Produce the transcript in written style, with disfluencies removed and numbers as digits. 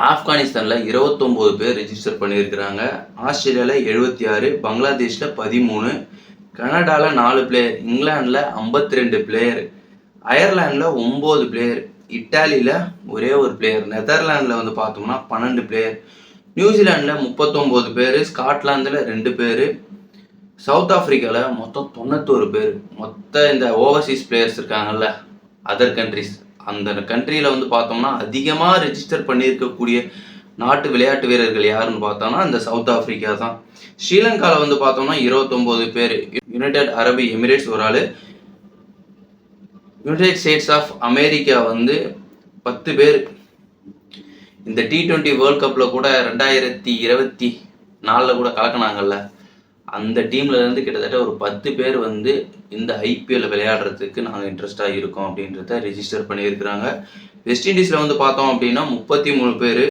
ஆப்கானிஸ்தானில் 29 பேர் ரிஜிஸ்டர் பண்ணியிருக்கிறாங்க. ஆஸ்திரேலியாவில் 76, பங்களாதேஷில் 13, கனடாவில் 4 பிளேயர், இங்கிலாண்டில் 52 பிளேயர், அயர்லாண்டில் 9 பிளேயர், இட்டாலியில் ஒரே ஒரு பிளேயர், நெதர்லாண்டில் வந்து பார்த்தோம்னா 12 பிளேயர், நியூசிலாண்டில் 39 பேர், ஸ்காட்லாந்தில் 2 பேர், சவுத் ஆஃப்ரிக்காவில் மொத்தம் 91 பேர். மொத்த இந்த ஓவர்சீஸ் பிளேயர்ஸ் இருக்காங்கல்ல, அதர் கண்ட்ரிஸ், அந்த கண்ட்ரியில் வந்து பார்த்தோம்னா அதிகமாக ரெஜிஸ்டர் பண்ணியிருக்கக்கூடிய நாட்டு விளையாட்டு வீரர்கள் யாருன்னு பார்த்தோம்னா இந்த சவுத் ஆஃப்ரிக்கா தான். ஸ்ரீலங்காவில் வந்து பார்த்தோம்னா 29 பேர், யுனைடெட் அரபு எமிரேட்ஸ் ஒரு ஆள், யுனைடெட் ஸ்டேட்ஸ் ஆஃப் அமெரிக்கா வந்து 10 பேர். இந்த T20 வேர்ல்ட் கப்பில் கூட 2024 கூட கலக்கினாங்கல்ல, அந்த டீமில் இருந்து கிட்டத்தட்ட ஒரு 10 பேர் வந்து இந்த IPL விளையாடுறதுக்கு நாங்கள் இன்ட்ரெஸ்டாக இருக்கோம் அப்படின்றத ரிஜிஸ்டர் பண்ணியிருக்கிறாங்க. வெஸ்ட் இண்டீஸில் வந்து பார்த்தோம் அப்படின்னா 33 பேர்.